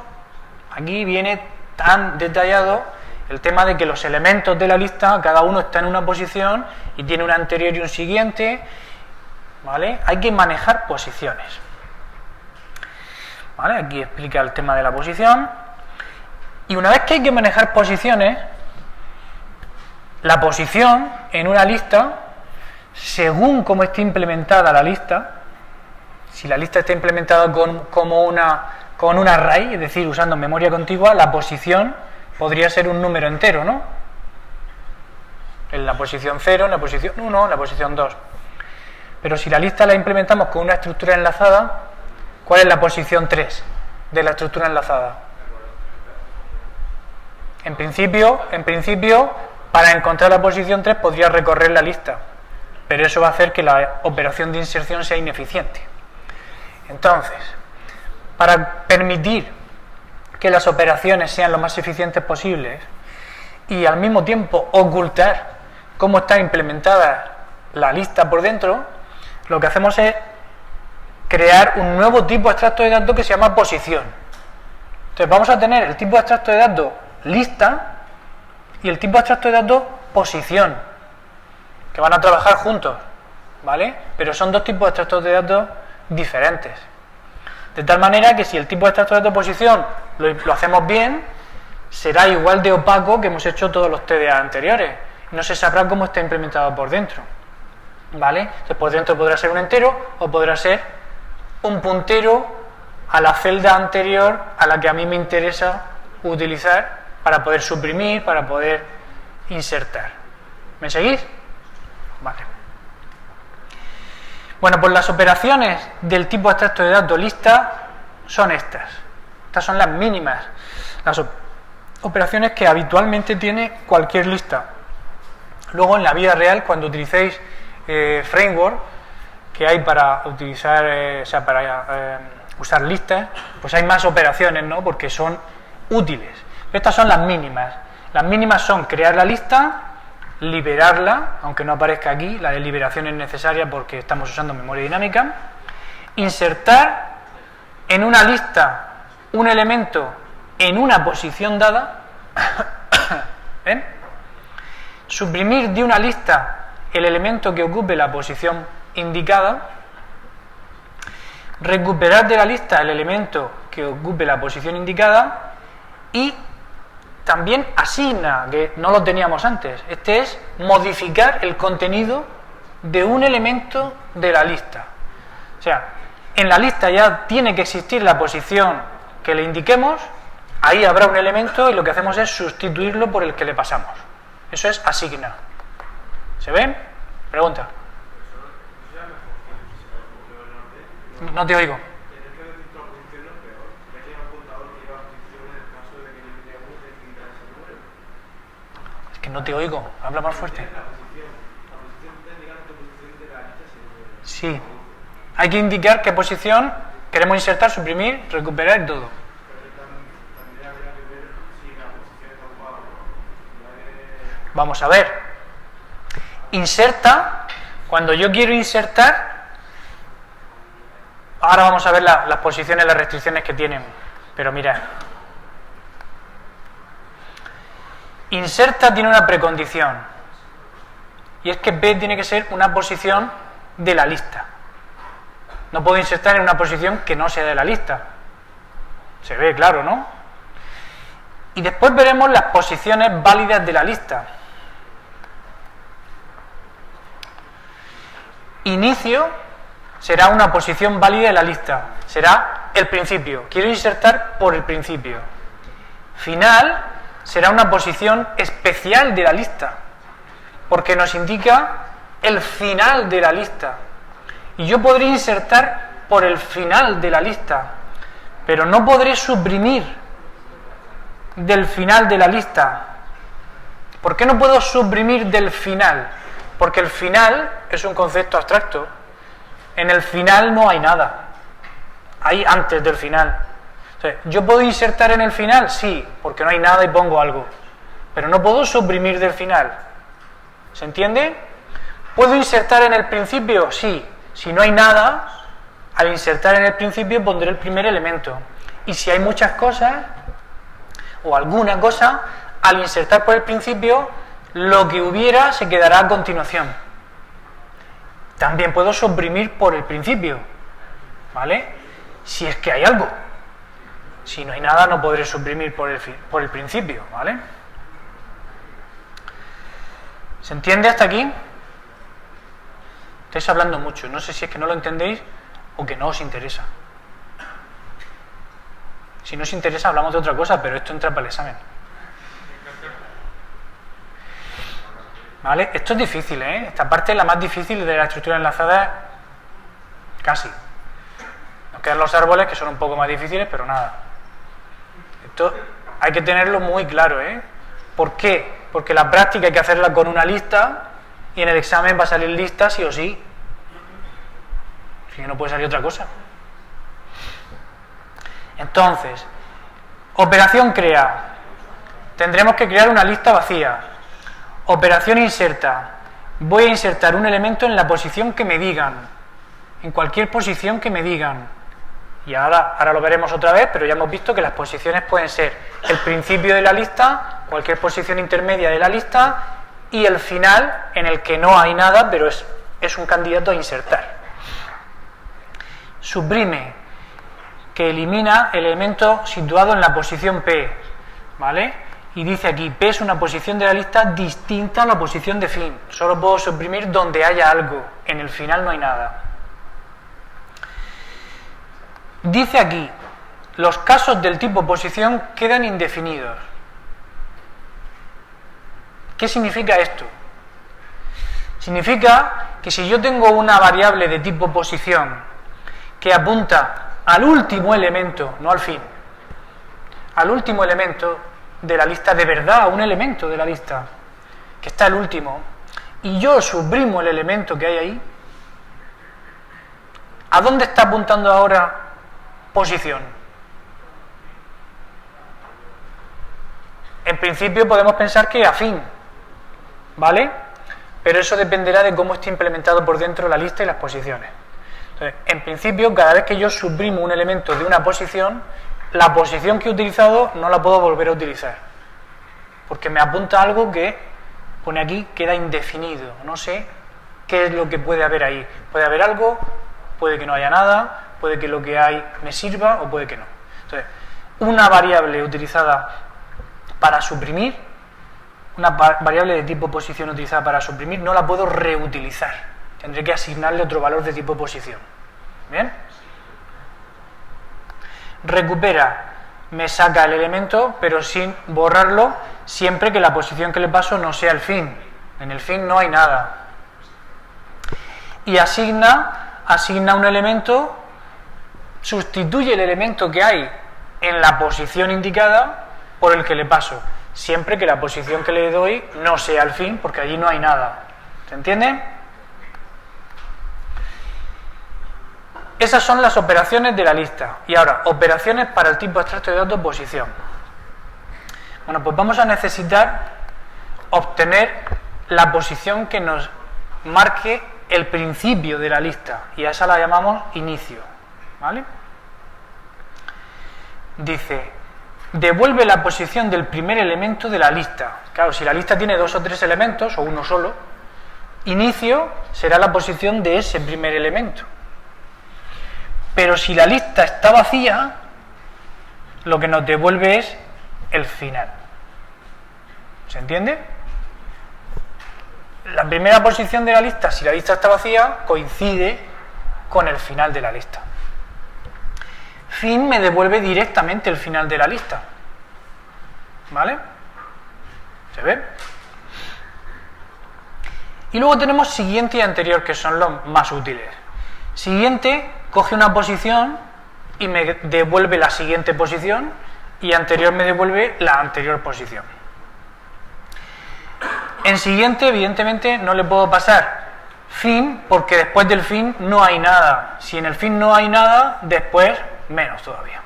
aquí viene tan detallado el tema de que los elementos de la lista, cada uno está en una posición y tiene un anterior y un siguiente, ¿vale? Hay que manejar posiciones, ¿vale? Aquí explica el tema de la posición. Y una vez que hay que manejar posiciones, la posición en una lista, según cómo esté implementada la lista, si la lista está implementada con un array, es decir, usando memoria contigua, la posición podría ser un número entero, ¿no? En la posición 0, en la posición 1, en la posición 2. Pero si la lista la implementamos con una estructura enlazada, ¿cuál es la posición 3 de la estructura enlazada? En principio, para encontrar la posición 3 podría recorrer la lista, pero eso va a hacer que la operación de inserción sea ineficiente. Entonces, para permitir que las operaciones sean lo más eficientes posibles y al mismo tiempo ocultar cómo está implementada la lista por dentro, lo que hacemos es crear un nuevo tipo abstracto de datos que se llama posición. Entonces vamos a tener el tipo abstracto de datos lista y el tipo abstracto de datos posición, que van a trabajar juntos, ¿vale? Pero son dos tipos abstractos de datos diferentes. De tal manera que si el tipo abstracto de datos posición lo hacemos bien, será igual de opaco que hemos hecho todos los TDA anteriores. No se sabrá cómo está implementado por dentro, ¿vale? Entonces por dentro podrá ser un entero o podrá ser un puntero a la celda anterior a la que a mí me interesa utilizar para poder suprimir, para poder insertar. ¿Me seguís? Vale. Bueno, pues las operaciones del tipo abstracto de datos lista son estas. Estas son las mínimas, las operaciones que habitualmente tiene cualquier lista. Luego en la vida real, cuando utilicéis framework que hay para utilizar, usar listas, pues hay más operaciones, ¿no?, porque son útiles. Estas son las mínimas. Las mínimas son crear la lista, liberarla, aunque no aparezca aquí, la de liberación es necesaria porque estamos usando memoria dinámica, insertar en una lista un elemento en una posición dada, ¿ven? Suprimir de una lista el elemento que ocupe la posición indicada, recuperar de la lista el elemento que ocupe la posición indicada y también asigna, que no lo teníamos antes. Este es modificar el contenido de un elemento de la lista. O sea, en la lista ya tiene que existir la posición que le indiquemos, ahí habrá un elemento y lo que hacemos es sustituirlo por el que le pasamos. Eso es asigna. ¿Se ven? Pregunta. No te oigo. Es que no te oigo. Habla más fuerte. Sí. Hay que indicar qué posición queremos insertar, suprimir, recuperar y todo. Vamos a ver. Inserta, cuando yo quiero insertar, ahora vamos a ver las posiciones, las restricciones que tienen, pero mirad. Inserta tiene una precondición, y es que B tiene que ser una posición de la lista. No puedo insertar en una posición que no sea de la lista. Se ve claro, ¿no? Y después veremos las posiciones válidas de la lista. Inicio será una posición válida de la lista. Será el principio. Quiero insertar por el principio. Final será una posición especial de la lista, porque nos indica el final de la lista. Y yo podré insertar por el final de la lista, pero no podré suprimir del final de la lista. ¿Por qué no puedo suprimir del final? Porque el final es un concepto abstracto. En el final no hay nada. Hay antes del final. O sea, ¿yo puedo insertar en el final? Sí, porque no hay nada y pongo algo. Pero no puedo suprimir del final. ¿Se entiende? ¿Puedo insertar en el principio? Sí. Si no hay nada, al insertar en el principio pondré el primer elemento. Y si hay muchas cosas, o alguna cosa, al insertar por el principio, lo que hubiera se quedará a continuación. También puedo suprimir por el principio, ¿vale? Si es que hay algo. Si no hay nada, no podré suprimir por el principio, ¿vale? ¿Se entiende hasta aquí? Estáis hablando mucho, no sé si es que no lo entendéis o que no os interesa. Si no os interesa hablamos de otra cosa, pero esto entra para el examen. ¿Vale? Esto es difícil, ¿eh? Esta parte es la más difícil de la estructura enlazada, casi. Nos quedan los árboles que son un poco más difíciles, pero nada. Esto hay que tenerlo muy claro, ¿eh? ¿Por qué? Porque la práctica hay que hacerla con una lista y en el examen va a salir lista sí o sí. Si no puede salir otra cosa. Entonces, operación crea. Tendremos que crear una lista vacía. Operación inserta. Voy a insertar un elemento en la posición que me digan. En cualquier posición que me digan. Y ahora lo veremos otra vez, pero ya hemos visto que las posiciones pueden ser el principio de la lista, cualquier posición intermedia de la lista y el final en el que no hay nada, pero es un candidato a insertar. Suprime, que elimina el elemento situado en la posición P, ¿vale? Y dice aquí, P es una posición de la lista distinta a la posición de fin. Solo puedo suprimir donde haya algo, en el final no hay nada. Dice aquí, los casos del tipo posición quedan indefinidos. ¿Qué significa esto? Significa que si yo tengo una variable de tipo posición que apunta al último elemento, no al fin, al último elemento de la lista, de verdad, a un elemento de la lista, que está el último, y yo suprimo el elemento que hay ahí, ¿a dónde está apuntando ahora posición? principio podemos pensar que afín, ¿vale? Pero eso dependerá de cómo esté implementado por dentro la lista y las posiciones. Entonces, en principio, cada vez que yo suprimo un elemento de una posición, la posición que he utilizado no la puedo volver a utilizar, porque me apunta algo que pone aquí, queda indefinido, no sé qué es lo que puede haber ahí. Puede haber algo, puede que no haya nada, puede que lo que hay me sirva o puede que no. Entonces, una variable utilizada para suprimir, una variable de tipo posición utilizada para suprimir, no la puedo reutilizar. Tendré que asignarle otro valor de tipo posición. ¿Bien? Recupera, me saca el elemento, pero sin borrarlo, siempre que la posición que le paso no sea el fin. En el fin no hay nada. Y asigna un elemento, sustituye el elemento que hay en la posición indicada por el que le paso, siempre que la posición que le doy no sea el fin, porque allí no hay nada. ¿Se entiende? Esas son las operaciones de la lista. Y ahora, operaciones para el tipo abstracto de datos posición. Bueno, pues vamos a necesitar obtener la posición que nos marque el principio de la lista, y a esa la llamamos inicio, ¿vale? Dice, devuelve la posición del primer elemento de la lista. Claro, si la lista tiene 2 o 3 elementos, o uno solo, inicio será la posición de ese primer elemento. Pero si la lista está vacía, lo que nos devuelve es el final. ¿Se entiende? La primera posición de la lista, si la lista está vacía, coincide con el final de la lista. Fin me devuelve directamente el final de la lista. ¿Vale? ¿Se ve? Y luego tenemos siguiente y anterior, que son los más útiles. Siguiente coge una posición y me devuelve la siguiente posición, y anterior me devuelve la anterior posición. En siguiente, evidentemente, no le puedo pasar fin, porque después del fin no hay nada. Si en el fin no hay nada, después menos todavía.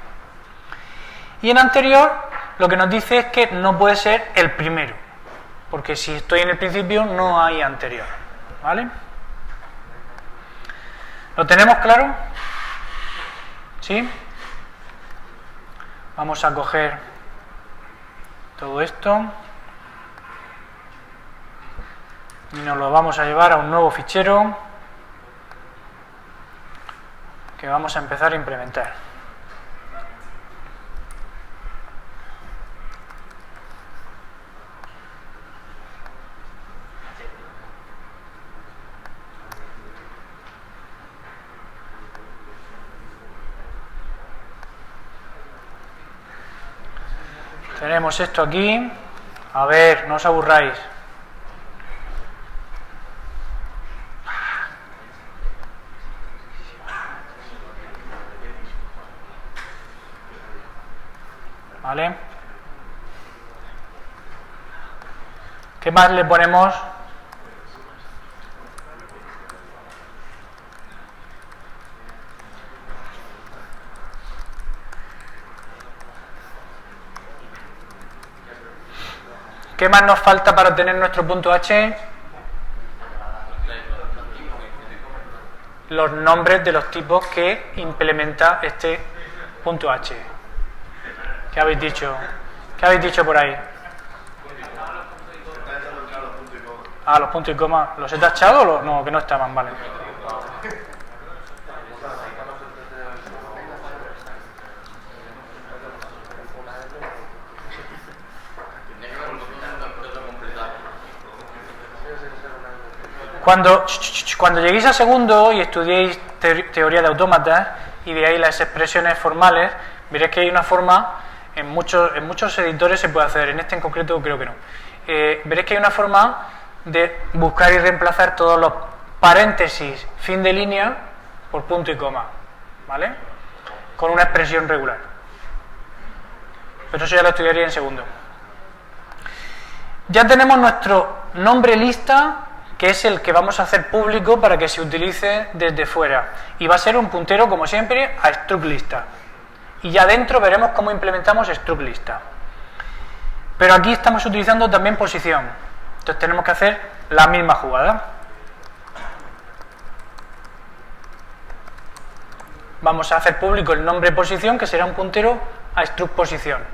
Y en anterior, lo que nos dice es que no puede ser el primero, porque si estoy en el principio no hay anterior. ¿Vale? ¿Lo tenemos claro? ¿Sí? Vamos a coger todo esto y nos lo vamos a llevar a un nuevo fichero que vamos a empezar a implementar. Tenemos esto aquí. A ver, no os aburráis. ¿Vale? ¿Qué más le ponemos? ¿Qué más nos falta para tener nuestro punto H? Los nombres de los tipos que implementa este punto H. ¿Qué habéis dicho? ¿Qué habéis dicho por ahí? Ah, los puntos y coma. ¿Los he tachado o los? No, que no estaban, vale. Cuando lleguéis a segundo y estudiéis teoría de autómatas y veáis las expresiones formales, veréis que hay una forma, en muchos editores se puede hacer, en este en concreto creo que no. Veréis que hay una forma de buscar y reemplazar todos los paréntesis, fin de línea, por punto y coma, ¿vale? Con una expresión regular. Pero eso ya lo estudiaría en segundo. Ya tenemos nuestro nombre lista, que es el que vamos a hacer público para que se utilice desde fuera. Y va a ser un puntero, como siempre, a struct lista. Y ya dentro veremos cómo implementamos struct lista. Pero aquí estamos utilizando también posición. Entonces tenemos que hacer la misma jugada. Vamos a hacer público el nombre posición, que será un puntero a struct posición.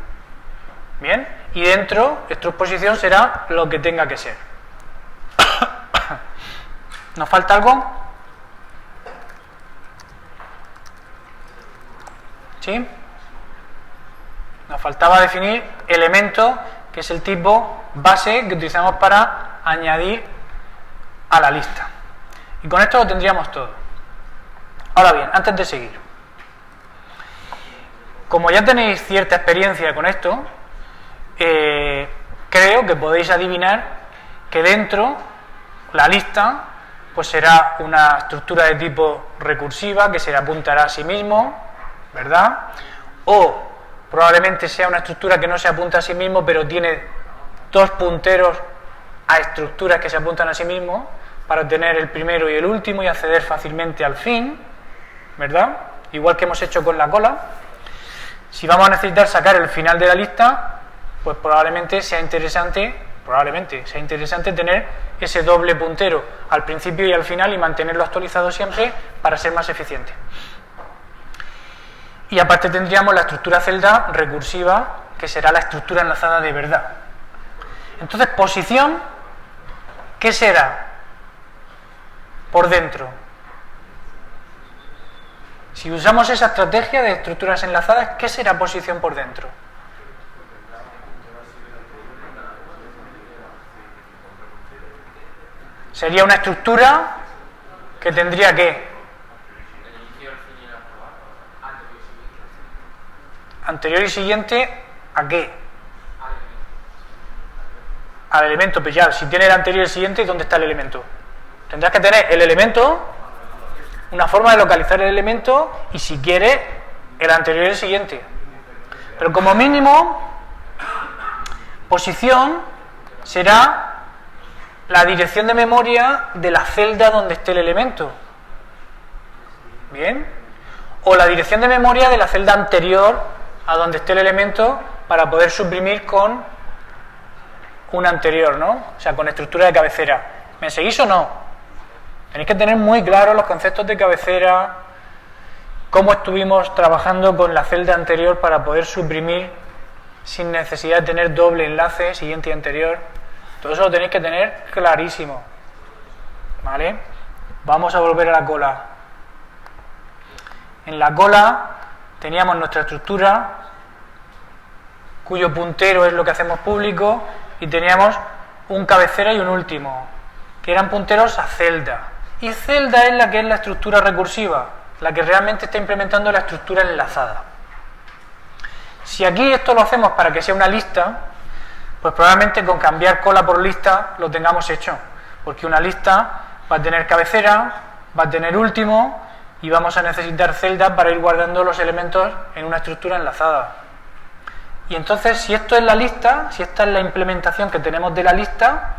Bien, y dentro struct posición será lo que tenga que ser. ¿Nos falta algo? ¿Sí? Nos faltaba definir elemento, que es el tipo base que utilizamos para añadir a la lista. Y con esto lo tendríamos todo. Ahora bien, antes de seguir, como ya tenéis cierta experiencia con esto, creo que podéis adivinar que dentro la lista pues será una estructura de tipo recursiva que se apuntará a sí mismo, ¿verdad? O probablemente sea una estructura que no se apunta a sí mismo, pero tiene dos punteros a estructuras que se apuntan a sí mismo para obtener el primero y el último y acceder fácilmente al fin, ¿verdad? Igual que hemos hecho con la cola. Si vamos a necesitar sacar el final de la lista, pues probablemente sea interesante tener ese doble puntero al principio y al final y mantenerlo actualizado siempre para ser más eficiente. Y aparte tendríamos la estructura celda recursiva, que será la estructura enlazada de verdad. Entonces, posición, ¿qué será por dentro? Si usamos esa estrategia de estructuras enlazadas, ¿qué será posición por dentro? Sería una estructura que tendría que anterior y siguiente, ¿a qué? Al elemento. Pues ya, si tiene el anterior y el siguiente, ¿dónde está el elemento? Tendrás que tener el elemento, una forma de localizar el elemento y, si quiere, el anterior y el siguiente. Pero como mínimo, posición será la dirección de memoria de la celda donde esté el elemento. ¿Bien? O la dirección de memoria de la celda anterior a donde esté el elemento para poder suprimir con una anterior, ¿no? O sea, con estructura de cabecera. ¿Me seguís o no? Tenéis que tener muy claros los conceptos de cabecera, cómo estuvimos trabajando con la celda anterior para poder suprimir sin necesidad de tener doble enlace, siguiente y anterior. Todo eso lo tenéis que tener clarísimo. ¿Vale? Vamos a volver a la cola. En la cola teníamos nuestra estructura, cuyo puntero es lo que hacemos público, y teníamos un cabecera y un último, que eran punteros a celda. Y celda es la que es la estructura recursiva, la que realmente está implementando la estructura enlazada. Si aquí esto lo hacemos para que sea una lista, pues probablemente con cambiar cola por lista lo tengamos hecho, porque una lista va a tener cabecera, va a tener último, y vamos a necesitar celdas para ir guardando los elementos en una estructura enlazada. Y entonces, si esto es la lista, si esta es la implementación que tenemos de la lista,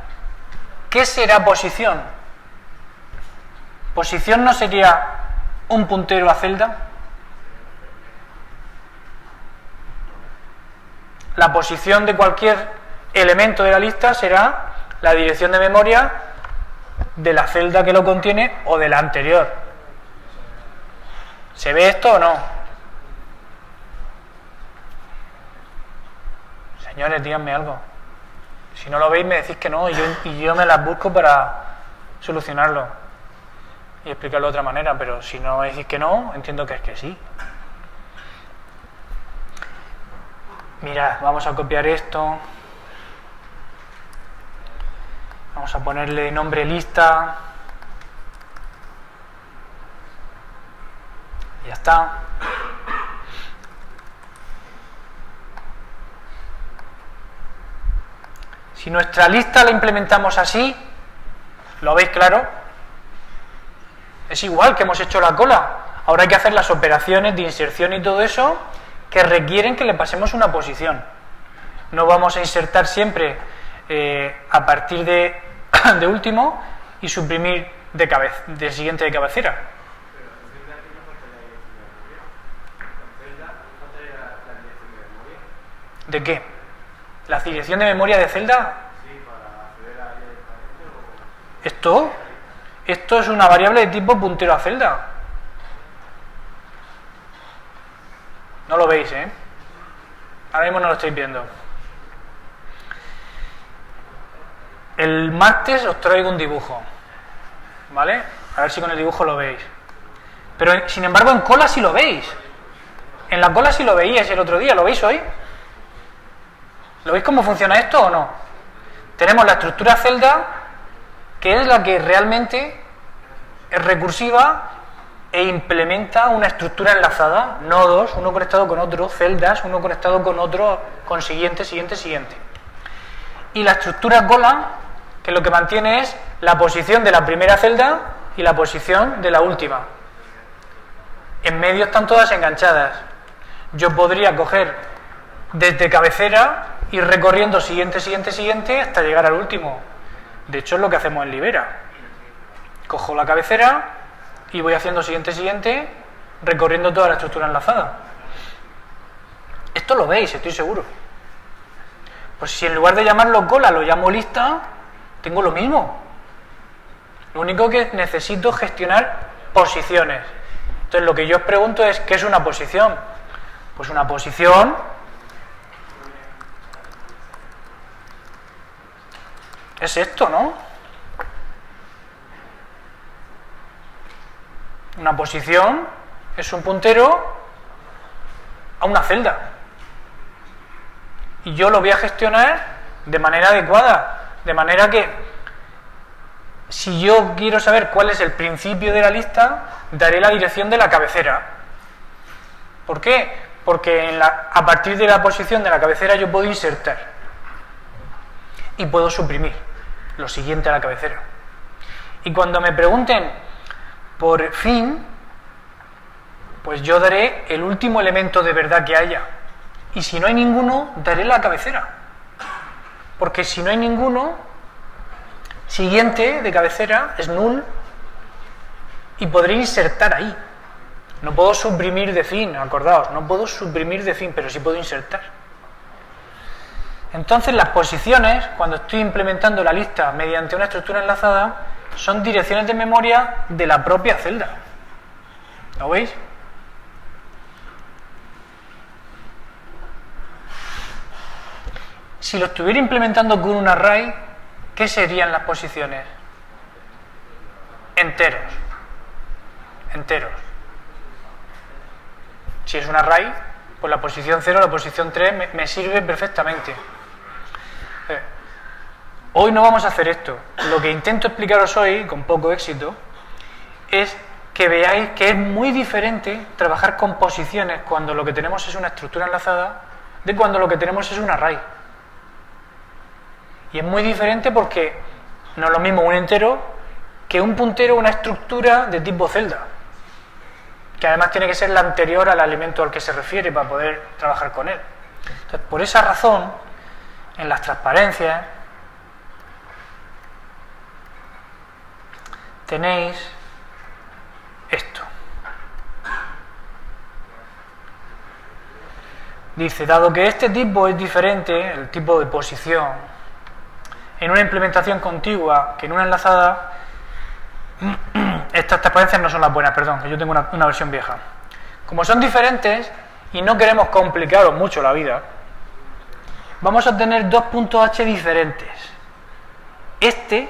¿qué será posición? ¿Posición no sería un puntero a celda? La posición de cualquier elemento de la lista será la dirección de memoria de la celda que lo contiene o de la anterior. ¿Se ve esto o no? Señores, díganme algo. Si no lo veis, me decís que no, y yo me las busco para solucionarlo y explicarlo de otra manera, pero si no me decís que no, entiendo que es que sí. Mirad, vamos a copiar esto. Vamos a ponerle nombre lista. Ya está. Si nuestra lista la implementamos así, ¿lo veis claro? Es igual que hemos hecho la cola. Ahora hay que hacer las operaciones de inserción y todo eso que requieren que le pasemos una posición. No vamos a insertar siempre a partir de último y suprimir de siguiente de cabecera. ¿De qué? La dirección de memoria de celda. Sí, para acceder a ella directamente o... Esto es una variable de tipo puntero a celda. No lo veis, ¿eh? Ahora mismo no lo estáis viendo. El martes os traigo un dibujo, ¿vale? A ver si con el dibujo lo veis. Pero, sin embargo, en cola sí lo veis. En la cola sí lo veíais el otro día, ¿lo veis hoy? ¿Lo veis cómo funciona esto o no? Tenemos la estructura celda, que es la que realmente es recursiva e implementa una estructura enlazada, nodos, uno conectado con otro, celdas, uno conectado con otro, con siguiente. Y la estructura cola, que lo que mantiene es la posición de la primera celda y la posición de la última. En medio están todas enganchadas. Yo podría coger desde cabecera, ir recorriendo siguiente hasta llegar al último. De hecho, es lo que hacemos en Libera. Cojo la cabecera y voy haciendo siguiente, recorriendo toda la estructura enlazada. Esto lo veis, estoy seguro. Pues si en lugar de llamarlo cola lo llamo lista, tengo lo mismo. Lo único que necesito es gestionar posiciones. Entonces lo que yo os pregunto es, ¿qué es una posición? Pues una posición es esto, ¿no? Una posición es un puntero a una celda. Y yo lo voy a gestionar de manera adecuada. De manera que, si yo quiero saber cuál es el principio de la lista, daré la dirección de la cabecera. ¿Por qué? Porque a partir de la posición de la cabecera yo puedo insertar. Y puedo suprimir lo siguiente a la cabecera. Y cuando me pregunten por fin, pues yo daré el último elemento de verdad que haya. Y si no hay ninguno, daré la cabecera. Porque si no hay ninguno, siguiente de cabecera es null y podré insertar ahí. No puedo suprimir de fin, acordaos, no puedo suprimir de fin, pero sí puedo insertar. Entonces las posiciones, cuando estoy implementando la lista mediante una estructura enlazada, son direcciones de memoria de la propia celda. ¿Lo veis? Si lo estuviera implementando con un array, ¿qué serían las posiciones? Enteros. Si es un array, pues la posición 0, la posición 3 me sirve perfectamente. Hoy no vamos a hacer esto. Lo que intento explicaros hoy, con poco éxito, es que veáis que es muy diferente trabajar con posiciones cuando lo que tenemos es una estructura enlazada de cuando lo que tenemos es un array. Y es muy diferente porque no es lo mismo un entero que un puntero, una estructura de tipo celda, que además tiene que ser la anterior al elemento al que se refiere para poder trabajar con él. Entonces, por esa razón, en las transparencias tenéis esto. Dice, dado que este tipo es diferente, el tipo de posición, en una implementación contigua que en una enlazada, estas transparencias no son las buenas, perdón, que yo tengo una versión vieja. Como son diferentes y no queremos complicaros mucho la vida, vamos a tener dos puntos H diferentes. Este,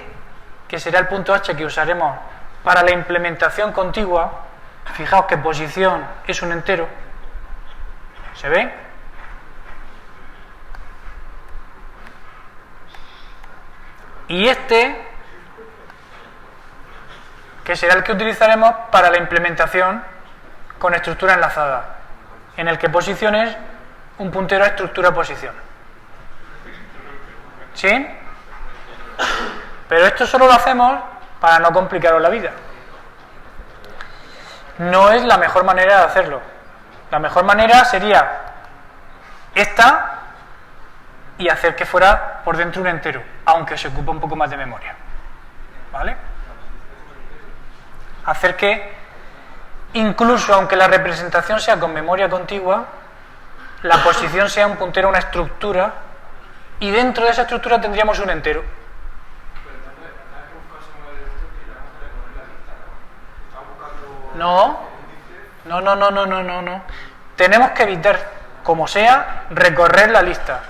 que será el punto H que usaremos para la implementación contigua, fijaos que posición es un entero, ¿se ve? Y este, que será el que utilizaremos para la implementación con estructura enlazada, en el que posición es un puntero a estructura posición. ¿Sí? Pero esto solo lo hacemos para no complicaros la vida. No es la mejor manera de hacerlo. La mejor manera sería esta y hacer que fuera por dentro un entero, aunque se ocupa un poco más de memoria. ¿Vale? Hacer que, incluso aunque la representación sea con memoria contigua, la posición sea un puntero a una estructura y dentro de esa estructura tendríamos un entero. No. Tenemos que evitar, como sea, recorrer la lista.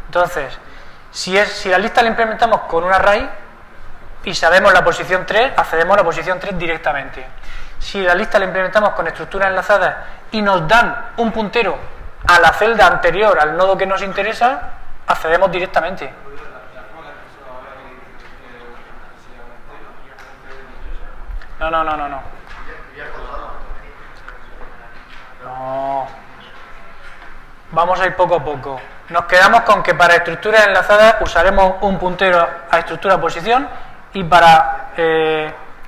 Entonces, si la lista la implementamos con un array y sabemos la posición 3, accedemos a la posición 3 directamente. Si la lista la implementamos con estructuras enlazadas y nos dan un puntero a la celda anterior, al nodo que nos interesa, accedemos directamente. No. Vamos a ir poco a poco. Nos quedamos con que para estructuras enlazadas usaremos un puntero a estructura posición y para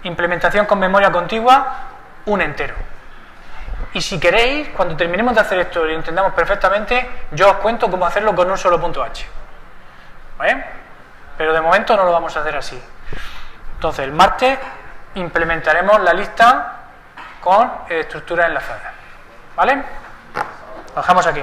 implementación con memoria contigua un entero. Y si queréis, cuando terminemos de hacer esto y lo entendamos perfectamente, yo os cuento cómo hacerlo con un solo punto H. ¿Vale? Pero de momento no lo vamos a hacer así. Entonces, el martes implementaremos la lista con estructuras enlazadas. ¿Vale? Lo dejamos aquí.